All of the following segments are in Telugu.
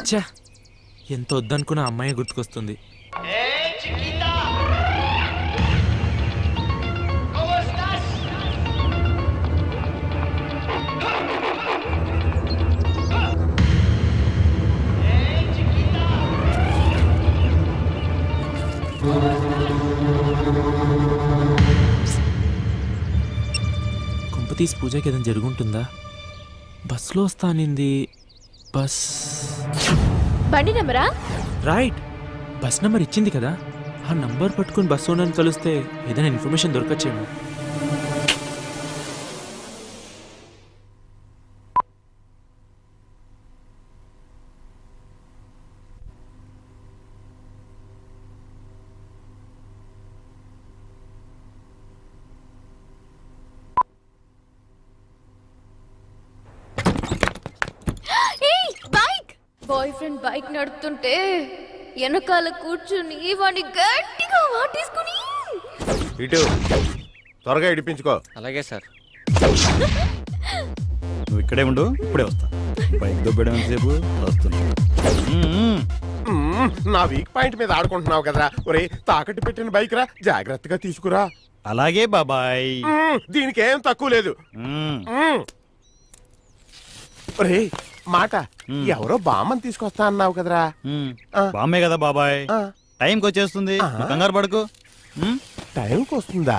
ఛా, ఎంత వద్దనుకున్న అమ్మాయి గుర్తుకొస్తుంది. కొంపతీసి పూజకి ఏదైనా జరుగుంటుందా? బస్లో వస్తా అనింది. బస్ బండి నెంబరా? రైట్, బస్ నెంబర్ ఇచ్చింది కదా. ఆ నంబర్ పట్టుకుని బస్ ఓనర్ని కలిస్తే ఏదైనా ఇన్ఫర్మేషన్ దొరకచ్చేమో. బాయ్ ఫ్రెండ్ బైక్ నడుపుతుంటే వెనకాల కూర్చుని వాడిని గట్టిగా వాటేసుకుని ఇటు త్వరగా ఇడిపించుకో. అలాగే సార్. నువ్వు ఇక్కడే ఉండు, ఇప్పుడే వస్తా. బైక్ దొబ్బడం సేపు వస్తున్నా. నా వీక్ పాయింట్ మీద ఆడుకుంటున్నావు కదా. ఒరే, తాకట్టు పెట్టిన బైక్ రా, జాగ్రత్తగా తీసుకురా. అలాగే బాబాయ్. దీనికి ఏం తక్కువ లేదు. ఒరే మాట, ఎవరో బామ్మని తీసుకొస్తా అన్నావు కదరా. బామ్మే కదా బాబాయ్, టైంకి వచ్చేస్తుంది, కంగారు పడుకు. టైంకి వస్తుందా?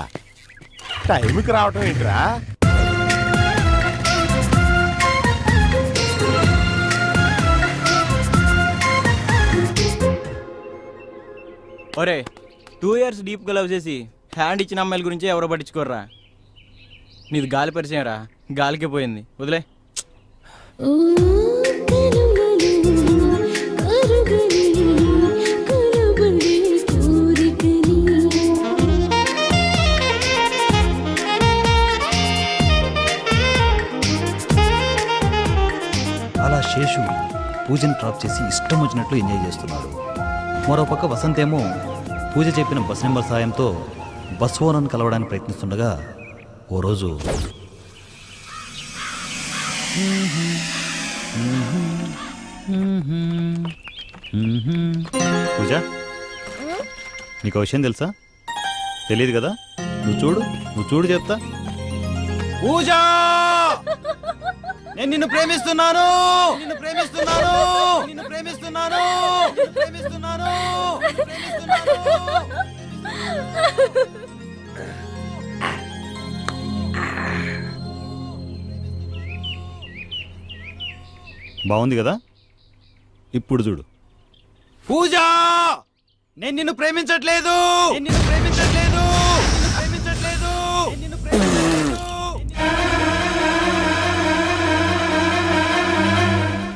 టైంకి రావటం ఏంట్రా? ఒరే, 2 years డీప్ గా లవ్ చేసి హ్యాండ్ ఇచ్చిన అమ్మాయిల గురించి ఎవరో పట్టించుకోర్రా. నీది గాలి పరిచయం రా, గాలికి పోయింది, వదిలే. అలా శేషు పూజని డ్రాప్ చేసి ఇష్టం వచ్చినట్లు ఎంజాయ్ చేస్తున్నాడు. మరోపక్క వసంత్ ఏమో పూజ చెప్పిన బస్ నెంబర్ సాయంతో బస్ ఓనర్ని కలవడానికి ప్రయత్నిస్తుండగా ఓ రోజు పూజ, నీకు విషయం తెలుసా? తెలియదు కదా? నువ్వు చూడు చెప్తా. పూజ, నేను నిన్ను ప్రేమిస్తున్నాను, నిన్ను ప్రేమిస్తున్నాను, నిన్ను ప్రేమిస్తున్నాను, ప్రేమిస్తున్నాను, బాగుంది కదా? ఇప్పుడు చూడు. పూజ, నేను నిన్ను ప్రేమించట్లేదు, నిన్ను ప్రేమించట్లేదు, నిన్ను ప్రేమించట్లేదు, నిన్ను ప్రేమించట్లేదు.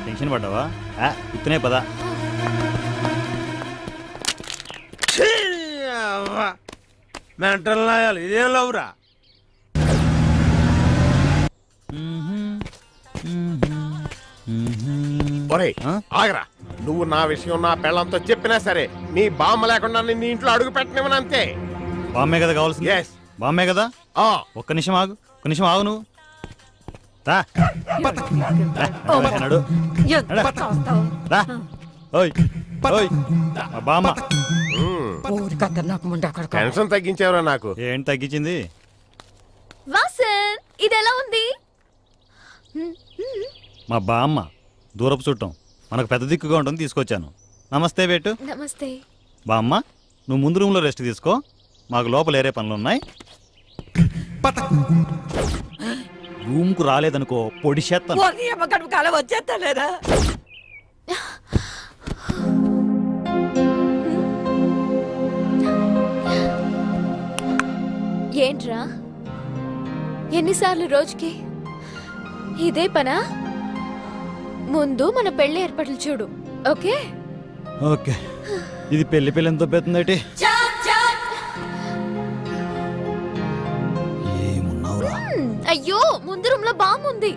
టెన్షన్ పడ్డావా? ఇతనే పదా. మెంటల్ నాయాలి, ఇదేం లవ్రా? ఒరే ఆగరా, నువ్వు నా విషయం నా పెళ్ళంతో చెప్పినా సరే నీ బామ్మ లేకుండా నీ ఇంట్లో అడుగు పెట్టనివ్వను అంతే. బామ్మే కదా కావాల్సింది? బామ్మే కదా. ఒక్క నిమిషం ఆగు, నువ్వు రా. బామ్మ టెన్షన్ తగ్గించేవరా నాకు. ఏంటి తగ్గించింది? వాసన్, ఇది ఎలా ఉంది? మా బామ్మ దూరపు చుట్టం, మనకు పెద్ద దిక్కుగా ఉంటుంది, తీసుకొచ్చాను. నమస్తే బేటు. నమస్తే. బామ్మ, నువ్వు ముందు రూమ్లో రెస్ట్ తీసుకో, మాకు లోపల ఏరే పనులు ఉన్నాయి. రూమ్కు రాలేదనుకో పొడి చేస్తాను. ఏంట్రా, ఎన్నిసార్లు రోజుకి ఇదే పనా? ముందు మన పెళ్లి ఏర్పాట్లు చూడు. Okay okay. ఇది పెళ్లి ఎంత పెడుతుందటి? ఏమున్నావురా? అయ్యో, ముందు రూమ్ లో బామ్మ ఉంది.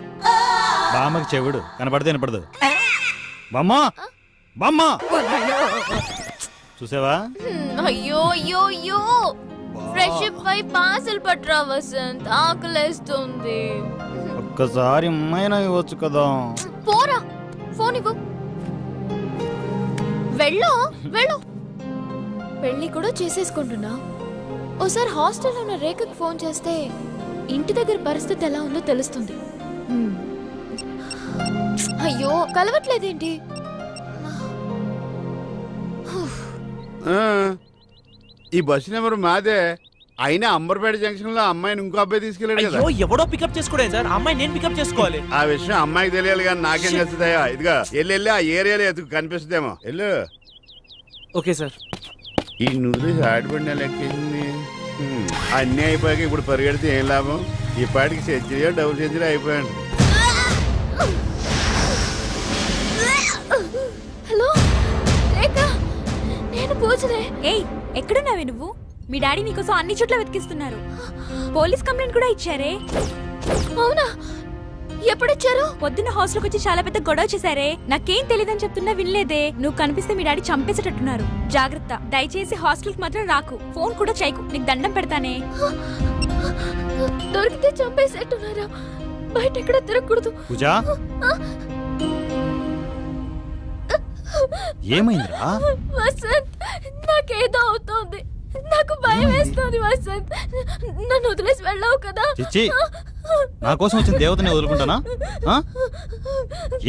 బామ్మకి చెవుడు కనపడితే వినపడదు. బామ్మ, బామ్మ చూసావా? అయ్యో అయ్యో అయ్యో, ఫ్రెష్ పై పార్సల్ పట్రా వసంత్, ఆకలేస్తుంది. ఒక్కసారి అమ్మాయినా ఇవ్వచ్చు కదా. పోరా, ఫోన్ ఇవ్వు. వెళ్ళు వెళ్ళు. పెళ్లి కూడా చేసేసుకుంటున్నా. ఓసారి హాస్టల్లో ఉన్న రేఖకు ఫోన్ చేస్తే ఇంటి దగ్గర పరిస్థితి ఎలా ఉందో తెలుస్తుంది. అయ్యో కలవట్లేదేంటి? ఈ బస్సు నెంబర్ మాదే. అయినా అంబర్పేట జంక్షన్ లో అమ్మాయిని ఇంకో అబ్బాయి తీసుకెళ్ళాడు కదా. అయ్యో ఎవడో పికప్ చేసుకోలేదు సార్, అమ్మాయి నేను పికప్ చేసుకోవాలి. ఆ విషయం అమ్మాయికి తెలియాలి కానీ నాకేం తెలుస్తుందయ్యా. ఇదిగా వెళ్ళి ఆ ఏరియాలో ఎదుగు కనిపిస్తుందేమో. వెళ్ళు. Okay sir. ఈ నుదిలేసి ఆడిపడిన లెక్కేసింది. అన్నీ అయిపోయాక ఇప్పుడు పరిగెడితే ఏం లాభం? ఈ పాటికి సెంచరీ డబుల్ సెంచరీ అయిపోయాడు. హలో రేఖ, నేను పూజనే. ఏయ్ ఎక్కడున్నావే నువ్వు? మీ డాడీ నీకోసం అన్ని చోట్ల వెతికిస్తున్నారు. పోలీస్ కంప్లైంట్ కూడా ఇచ్చారే. అవునా? ఎప్పుడిచ్చారు? పొద్దున్న హాస్టల్కి వచ్చి చాలా పెద్ద గొడవ చేశారే. నాకేం తెలియదని చెప్తున్నా వినలేదే. నువ్వు కనిపిస్తే మీ డాడీ చంపేసేటట్టున్నారు. జాగ్రత్త. దయచేసి హాస్టల్కి మాత్రం రాకు. ఫోన్ కూడా చేయకు. నీకు దండం పెడతానే. దొరికితే చంపేసేట్టున్నారా? బయట ఎక్కడ తిరగకూడదు. పూజ ఏమైందిరా? వసంత్, నాకేదో అవుతోంది. నాకు భయం వేస్తుంది వసంత్. నన్ను వదిలేసి వెళ్ళావు కదా. చిచ్చి, నా కోసం వచ్చిన దేవతని వదులుకుంటానా? ఆ?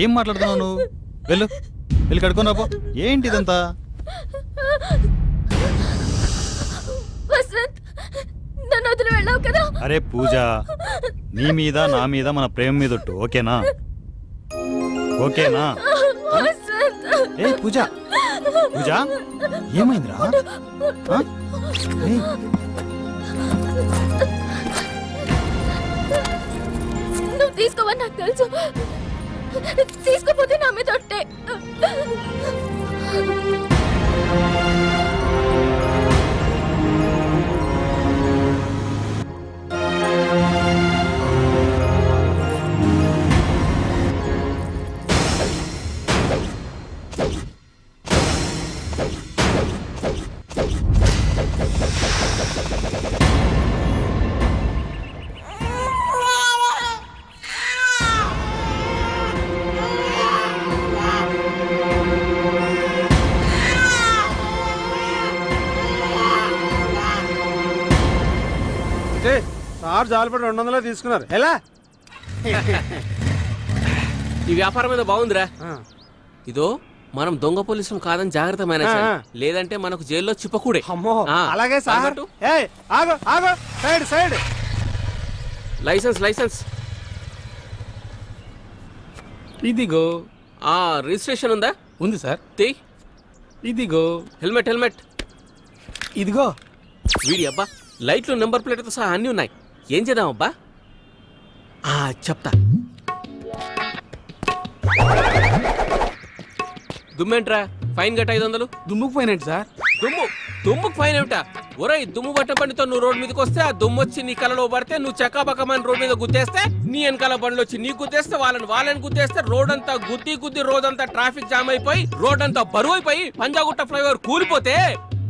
ఏం మాట్లాడుతున్నావు నువ్వు? వెళ్ళు, వెళ్ళి కడుక్కొని రాపో. ఏంటి ఇదంతా? వసంత్, నన్ను వదిలి వెళ్ళావు కదా. అరే పూజ, నీ మీద నా మీద మన ప్రేమ మీద ఒట్టు. ఓకేనా? ఓకేనా? వసంత్. ఏ పూజ, పూజ ఏమైందిరా? ఆ? ఏయ్, నువ్వు తీసుకోవని నాకు తెలుసు. తీసుకోపోతే నా మీద ఒట్టే. సార్ జాలిపడి 200 తీసుకున్నారు. ఎలా ఈ వ్యాపారం మీద బాగుందిరా. ఇదో మనం దొంగ పోలీసులు కాదని జాగ్రత్త మేనేజ్ చేయాలి. లేదంటే మనకు జైల్లో చిప్పకూడే. అమ్మో అలాగే సార్. ఏయ్ ఆగు ఆగు, సైడ్ సైడ్. లైసెన్స్ లైసెన్స్ ఇదిగో. రిజిస్ట్రేషన్ ఉందా? ఉంది సార్. తీ. ఇదిగో. Helmet helmet. ఇదిగో. వీడి అబ్బా లైట్లు నెంబర్ ప్లేట్తో సహా అన్నీ ఉన్నాయి. ఏం చేద్దాం అబ్బా? చెప్తా. దుమ్మేంట్రా? ఫైన్ గట్ట 500. దుమ్ముకు పోయినట్టు సార్. దుమ్ముకు ఫైన్ ఏమిటా? ఒరేయ్, దుమ్ము పట్ట బండితో నువ్వు రోడ్ మీదకి వస్తే ఆ దుమ్ము వచ్చి నీ కలలో పడితే నువ్వు చక్కాబక్కమని రోడ్ మీద గుద్దేస్తే నీ వెనకాల బండ్లు వచ్చి నీ గుద్దేస్తే వాళ్ళని గుద్దేస్తే రోడ్ అంతా గుద్ది రోజంతా ట్రాఫిక్ జామ్ అయిపోయి రోడ్ అంతా బరువు అయిపోయి పంజాగుట్ట ఫ్లైఓవర్ కూలిపోతే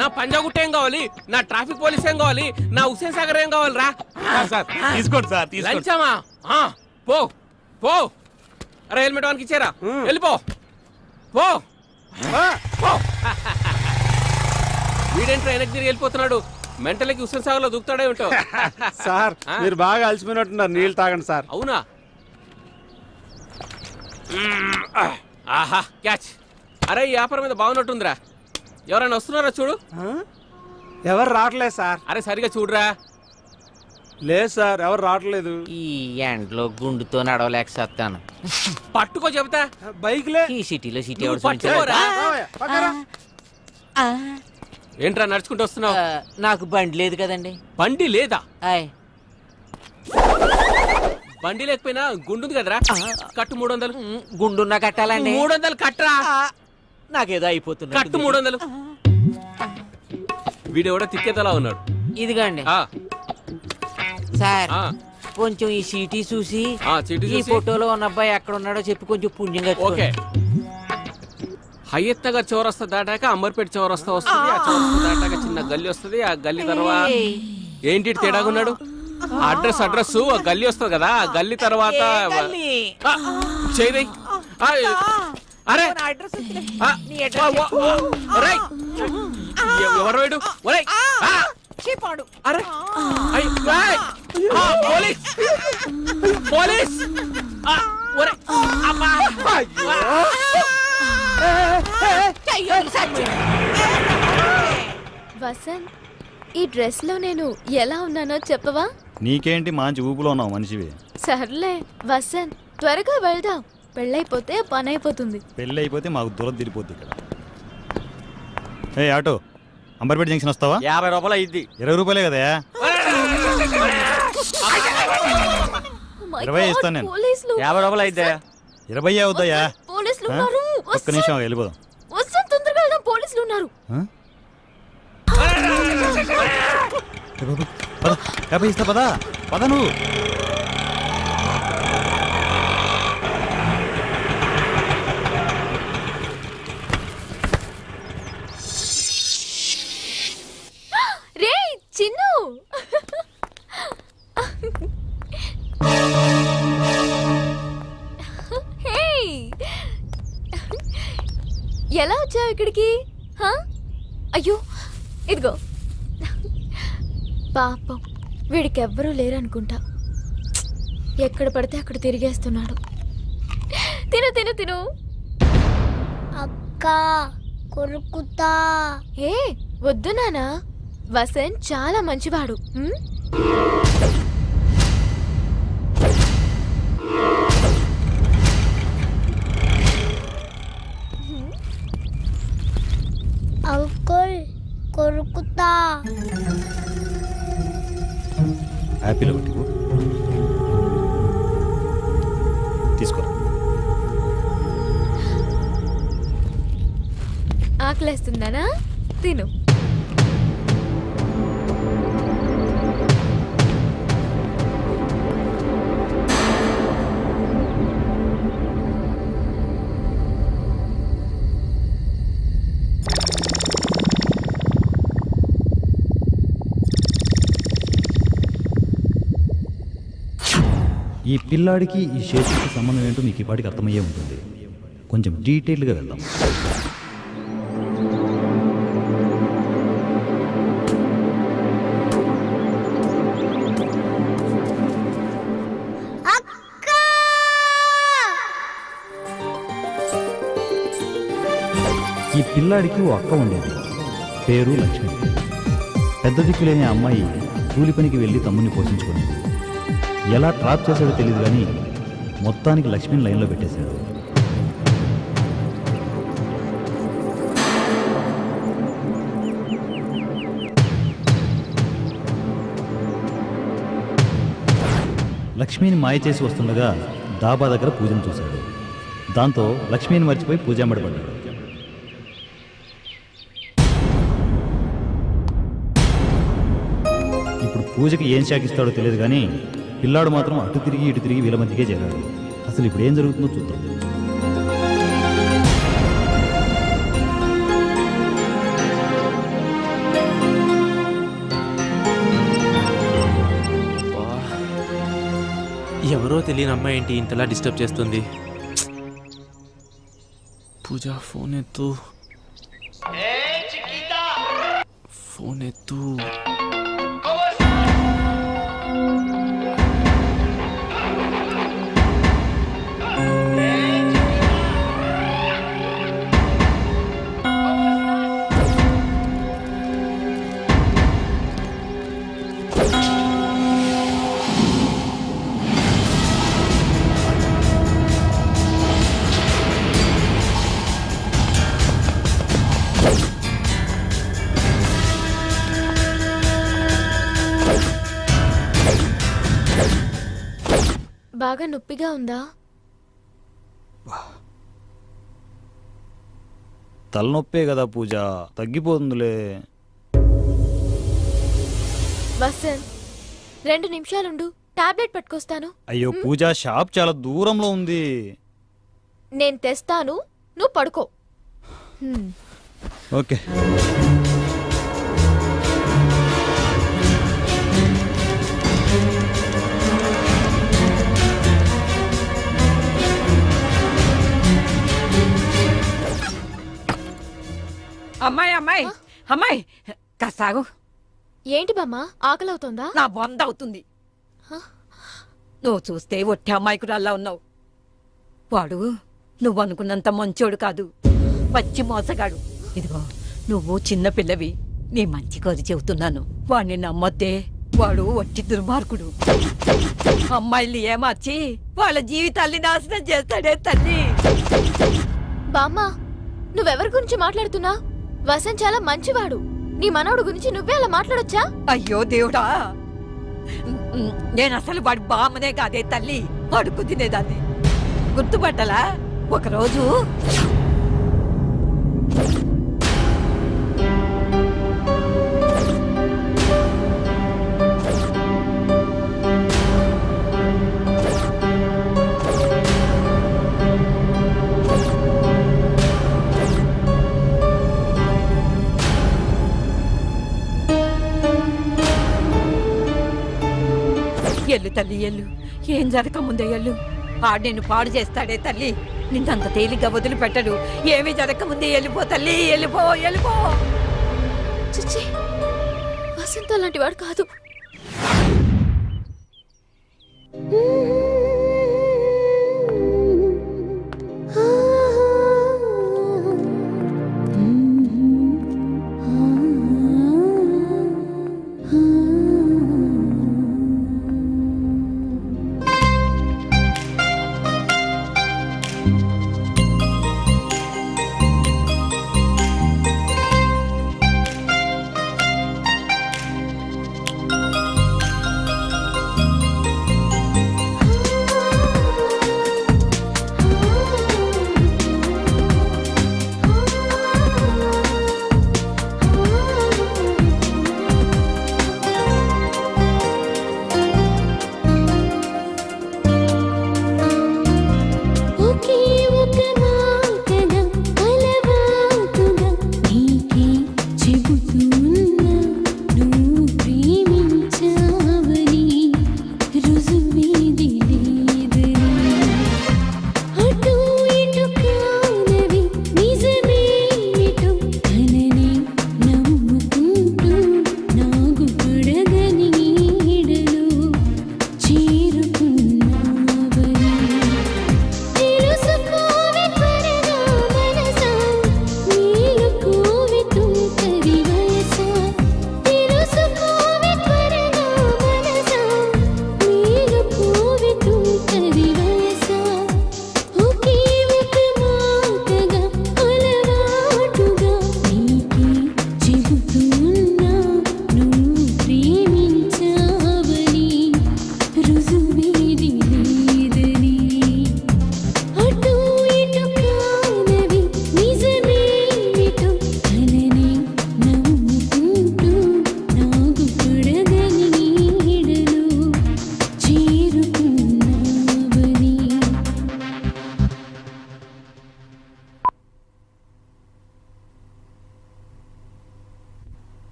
నా పంజాగుట్ట ఏం కావాలి? నా ట్రాఫిక్ పోలీస్ ఏం కావాలి? నా హుస్సేన్ సాగర్ ఏం కావాలి రా? తీసుకోండి సార్. లంచమా? పో పో. అరే హెల్మెట్ వానికి ఇచ్చారా? వెళ్ళిపో పో. వీడేంట్రా వెనక్కి తిరిగి వెళ్ళిపోతున్నాడు? మెంటలకి హుస్సేన్ సాగర్ లో దూకుతాడే ఉంటావు. సార్ మీరు బాగా అలసిపోయినట్టున్నారు. నీళ్ళు తాగండి సార్. అవునా? ఆహా క్యాచ్. అరే ఈ వ్యాపారం మీద బాగున్నట్టుందిరా. ఎవరైనా వస్తున్నారా చూడు. ఎవరు రావట్లేదు సార్. అరే సరిగా చూడరా. లేదు సార్, ఎవరు రావట్లేదు. ఈ ఎండ్లో గుండుతో నడవలేకపోతాను. పట్టుకో చెబుతా. బైక్లే. ఈ సిటీలో సిటీ నువ్వు పట్టుకోరా. ఏంట్రా నడుచుకుంటూ వస్తున్నావు? నాకు బండి లేదు కదండి. బండి లేదా? ఆయ్ బండి లేకపోయినా గుండుంది కదరా. కట్టు 300. గుండున్నా కట్టాలండి. 300 కట్టరా. నాకేదో అయిపోతుంది. కట్టు 300. వీడెవడో తిక్కేతలా ఉన్నాడు. ఇదిగోండి సార్. కొంచెం ఈ సీటీ చూసి ఈ ఫోటోలో ఉన్న అబ్బాయి ఎక్కడ ఉన్నాడో చెప్పి కొంచెం పుణ్యంగా. ఓకే. హయ్యత్తగా చౌరస్తా దాటాక అంబర్పేట చౌరస్తా వస్తుంది. ఆ చౌరస్తా దాటాక చిన్న గల్లీ వస్తుంది. ఆ గల్లీ తర్వాత ఏంటి తేడాగున్నాడు? అడ్రస్ ఆ గల్లీ వస్తుంది కదా. ఆ గల్లీ తర్వాత చేయి. అరే నా అడ్రస్ వద్దులే. ఆ, నీ వా, అడ్రస్ వా, చెప్పు. ఒరేయ్. ఎవరు వీడు? ఒరేయ్. ఆ, చెప్పాడు. అరే అయ్, ఏయ్. ఆ, పోలీస్ పోలీస్ ఆ, ఒరేయ్. అమ్మా. చెయ్యొద్దు సచ్చి. వసంత్, ఈ డ్రెస్ లో నేను ఎలా ఉన్నానో చెప్పవా? నీకేంటి మంచి ఊపులో ఉన్నావు మనిషివి. సర్లే వసంత్, త్వరగా వెళ్దాం. పెళ్ళైపోతే పని అయిపోతుంది. పెళ్ళి అయిపోతే మాకు దూరం తిరిగిపోద్ది ఇక్కడ. ఏ ఆటో, అంబర్పేట జంక్షన్ వస్తావా? 50 రూపాయలు అయ్యిద్ది. 20 రూపాయలే కదా. Oh my 20 God, ఇస్తాను నేను. పోలీసులు 50 రూపాయలు అయిద్దా? 20 అవుతాయా? పోలీసులు ఆ? ఉన్నారు. ఒక్క నిమిషం ఆగు, వెళ్ళిపోదాం. వసంత్, తొందరగా వెళ్దాం, పోలీసులు ఉన్నారు. ఆ? ఏ బాబు, పద 50 ఇస్తా, పద పద నువ్వు. రే చిన్ను, హే, ఎలా వచ్చావు ఇక్కడికి? హా? అయ్యో, ఇదిగో. పాపం, వీడికెవ్వరూ లేరనుకుంటా. ఎక్కడ పడితే అక్కడ తిరిగేస్తున్నాడు. తిను తిను తిను. అక్క కొరుకుతా. ఏ వద్దు నానా, వసంత్ చాలా మంచివాడు. ఉమ్? అంకుల్ కొరుకుతా. యాపిల్ ఒకటి ఇవ్వు. తీసుకో. ఆకలేస్తుందానా? తిను. ఈ పిల్లాడికి ఈ శేషుకి సంబంధం ఏంటో మీకు ఈ పాటికి అర్థమయ్యే ఉంటుంది. కొంచెం డీటెయిల్గా వెళ్దాం. ఈ పిల్లాడికి ఓ అక్క ఉండేది, పేరు లక్ష్మి. పెద్ద దిక్కులేని ఆ అమ్మాయి కూలి పనికి వెళ్ళి తమ్ముడిని పోషించుకునేది. ఎలా ట్రాప్ చేశాడో తెలియదు కానీ మొత్తానికి లక్ష్మిని లైన్లో పెట్టేశాడు. లక్ష్మిని మాయ చేసి వస్తుండగా డాబా దగ్గర పూజను చూశాడు. దాంతో లక్ష్మిని మర్చిపోయి పూజాంబడబడ్డాడు. ఇప్పుడు పూజకి ఏం శాఖిస్తాడో తెలియదు కానీ పిల్లాడు మాత్రం అటు తిరిగి ఇటు తిరిగి వీళ్ళ మధ్యకే చేరాడు. అసలు ఇప్పుడు ఏం జరుగుతుందో చూద్దాం. ఎవరో తెలియని అమ్మాయి ఏంటి ఇంతలా డిస్టర్బ్ చేస్తుంది? పూజ, ఫోన్ ఎత్తు, ఫోన్ ఎత్తు. బాగా నొప్పిగా ఉందా? తలనొప్పే కదా పూజ, తగ్గిపోతుందిలే. వసంత్, 2 నిమిషాలుండు, టాబ్లెట్ పట్టుకొస్తాను. అయ్యో పూజ, షాప్ చాలా దూరంలో ఉంది. నేను తెస్తాను, నువ్వు పడుకో. ఓకే. అమ్మాయి కాసాగు. ఏంటి బామ్మ ఆకలవుతోందా? నా బొంద అవుతుంది. నువ్వు చూస్తే ఒట్టి అమ్మాయికురాల్లా ఉన్నావు. వాడు నువ్వు అనుకున్నంత మంచోడు కాదు, పచ్చి మోసగాడు. ఇదిగో నువ్వు చిన్న పిల్లవి, నీ మంచి కోరి చెబుతున్నాను. వాడిని నమ్మొద్దే, వాడు ఒట్టి దుర్మార్గుడు. అమ్మాయిల్ని ఏమార్చి వాళ్ళ జీవితాల్ని నాశనం చేస్తాడే తల్లి. బామ్మ నువ్వెవరి గురించి మాట్లాడుతున్నా? వసంత్ చాలా మంచివాడు. నీ మనవడు గురించి నువ్వే అలా మాట్లాడొచ్చా? అయ్యో దేవుడా, నేను అసలు వాడి బామ్మనే కాదే తల్లి, అడుగు తినేదాన్ని. గుర్తుపట్టలా? ఒకరోజు ఎల్లు తల్లి ఎల్లు, ఏం జరగకముందే ఎల్లు. ఆడు నిన్ను పాడు చేస్తాడే తల్లి, నిన్నంత తేలిగ్గా వదిలిపెట్టడు. ఏమీ జరగకముందే వెళ్ళిపో తల్లి, వెళ్ళిపో వెళ్ళిపో. చిచ్చి, వసంత్ అలాంటి వాడు కాదు.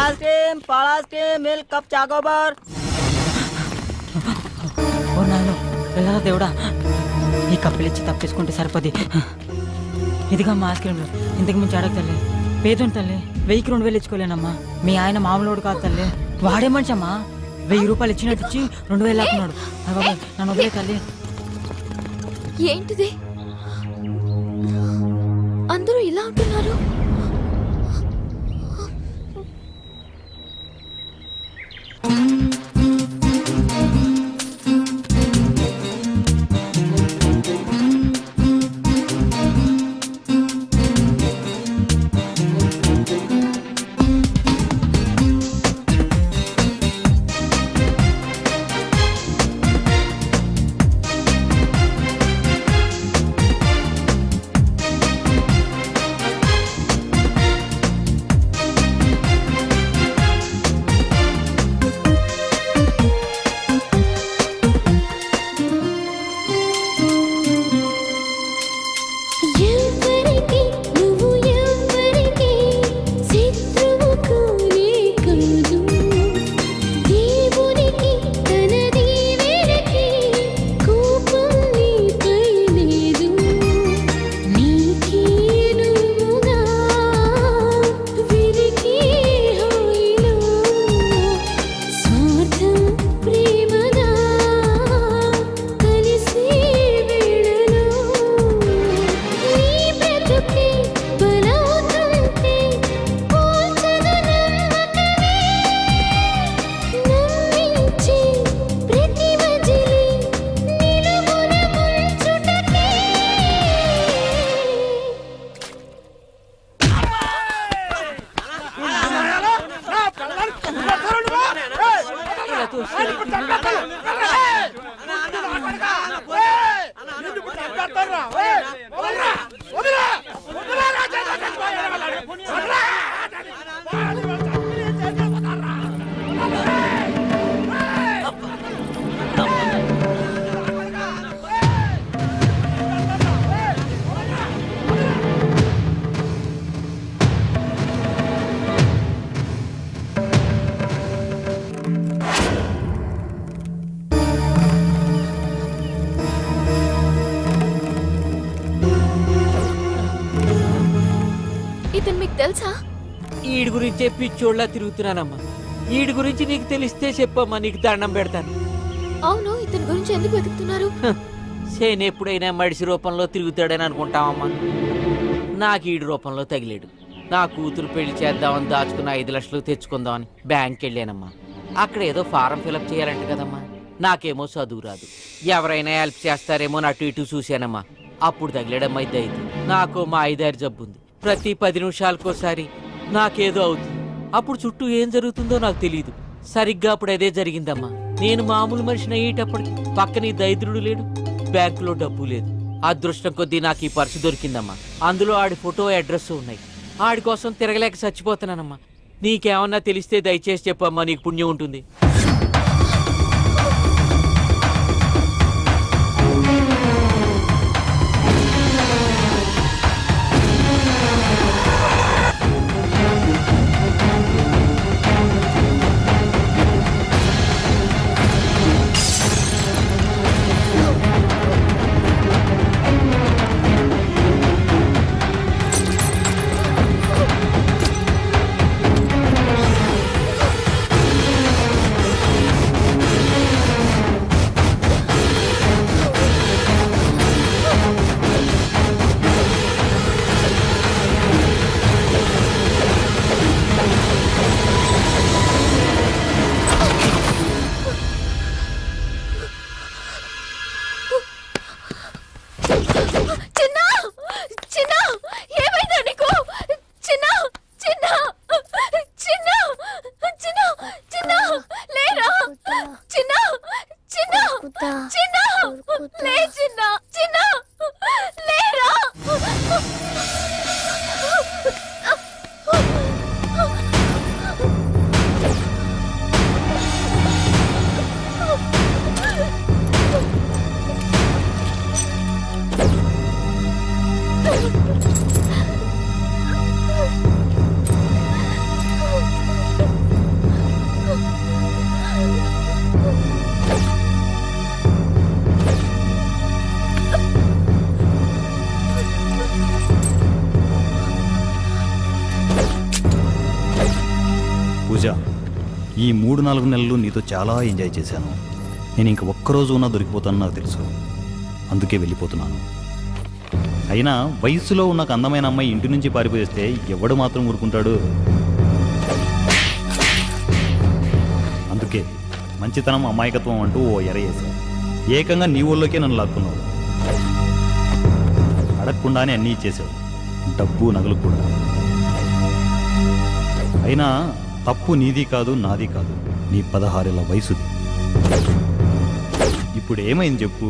ఐస్ క్రీమ్, పాల ice cream, milk cup chocobar. ఓ నాయనో, వెళ్ళరా దేవుడా, ఈ కప్పులు ఇచ్చి తప్పేసుకుంటే సరిపోది. ఇదిగా మా ఐస్ క్రీమ్లు, ఇంతకు మించి అడగ తల్లి. పేదోని తల్లి, 1000కి 2000 ఇచ్చుకోలేనమ్మా. మీ ఆయన మామూలు కాదు తల్లి, వాడే మనిషి అమ్మా. 1000 రూపాయలు ఇచ్చినట్టు ఇచ్చి 2000 లాక్కున్నాడు. నన్ను వదిలే తల్లి. ఏంటిది, అందరూ ఇలా ఉంటున్నారు? నీకు తెలుసా? ఈడి గురించే పిచ్చోళ్ళ తిరుగుతున్నానమ్మా. ఈడి గురించి నీకు తెలిస్తే చెప్పమ్మా, నీకు దండం పెడతాను. అవును, ఇతని గురించి ఎందుకు వెతుకుతున్నారు? సేన్ ఎప్పుడైనా మడిసి రూపంలో తిరుగుతాడని అనుకుంటామమ్మా. నాకు ఈడు రూపంలో తగిలేడు. నా కూతురు పెళ్లి చేద్దామని దాచుకున్న 5 లక్షలు తెచ్చుకుందామని బ్యాంక్కి వెళ్ళానమ్మా. అక్కడ ఏదో ఫారం ఫిలప్ చేయాలంట కదమ్మా. నాకేమో చదువు రాదు. ఎవరైనా హెల్ప్ చేస్తారేమో అటు ఇటు చూశానమ్మా. అప్పుడు తగిలేడమ్మా ఇదైతే. నాకు మా 5-6 జబ్బు ఉంది. ప్రతి 10 నిమిషాలకోసారి నాకేదో అవుతుంది. అప్పుడు చుట్టూ ఏం జరుగుతుందో నాకు తెలియదు. సరిగ్గా అప్పుడు అదే జరిగిందమ్మా. నేను మామూలు మనిషిని అయ్యేటప్పటికి పక్కన ఈ దరిద్రుడు లేడు, బ్యాంకులో డబ్బు లేదు. అదృష్టం కొద్దీ నాకు ఈ పర్సు దొరికిందమ్మా. అందులో ఆడి ఫోటో అడ్రస్ ఉన్నాయి. ఆడి కోసం తిరగలేక చచ్చిపోతున్నానమ్మా. నీకేమన్నా తెలిస్తే దయచేసి చెప్పమ్మా, నీకు పుణ్యం ఉంటుంది. పూజ, ఈ 3-4 నెలలు నీతో చాలా ఎంజాయ్ చేశాను. నేను ఇంక ఒక్కరోజు ఉన్నా దొరికిపోతాను నాకు తెలుసు. అందుకే వెళ్ళిపోతున్నాను. అయినా వయసులో ఉన్న ఒక అందమైన అమ్మాయి ఇంటి నుంచి పారిపోయేస్తే ఎవడు మాత్రం ఊరుకుంటాడు? అందుకే మంచితనం అమాయకత్వం అంటూ ఓ ఎరయేసా. ఏకంగా నీ ఊళ్ళోకే నన్ను లాక్కున్నావు. అడగకుండానే అన్నీ ఇచ్చేసావు, డబ్బు నగలు కూడా. అయినా తప్పు నీది కాదు, నాది కాదు, నీ 16 ఏళ్ల వయసుది. ఇప్పుడు ఏమైంది చెప్పు?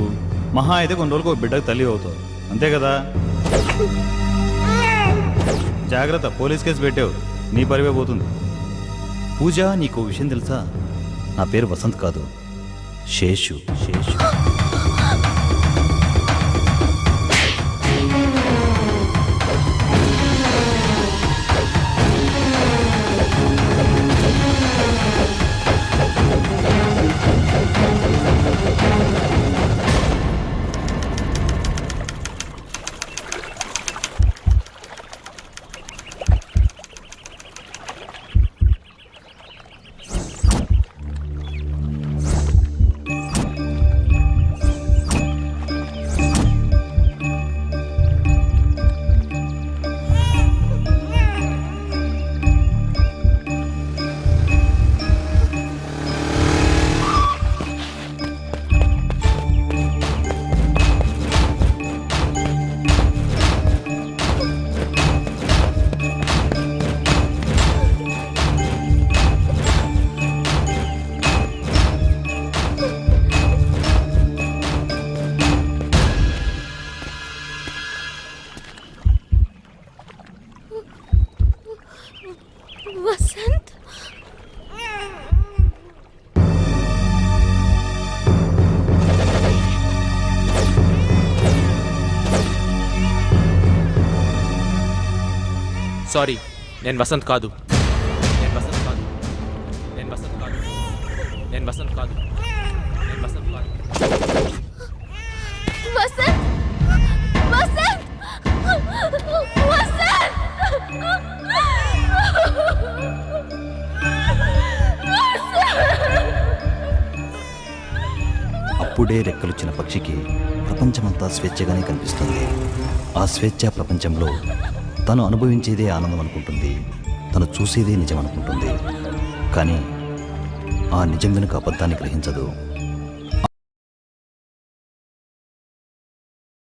మహా అయితే కొన్ని రోజులకు ఒక బిడ్డకు తల్లి అవుతావు, అంతే కదా? జాగ్రత్త, పోలీస్ కేసు పెట్టావు, నీ పరివే పోతుంది. పూజ, నీకు విషయం తెలుసా? నా పేరు వసంత్ కాదు, శేషు. శేషు వసంత్, సారీ, నేను వసంత్ కాదు. నేను వసంత్ కాదు. నేను వసంత్ కాదు. నేను వసంత్ కాదు. నేను వసంత్ కాదు. వసంత్, వసంత్, వసంత్. ఇప్పుడే రెక్కలొచ్చిన పక్షికి ప్రపంచమంతా స్వేచ్ఛగానే కనిపిస్తుంది. ఆ స్వేచ్ఛా ప్రపంచంలో తను అనుభవించేదే ఆనందం అనుకుంటుంది, తను చూసేదే నిజం అనుకుంటుంది. కానీ ఆ నిజం వెనుక అబద్ధాన్ని గ్రహించదు.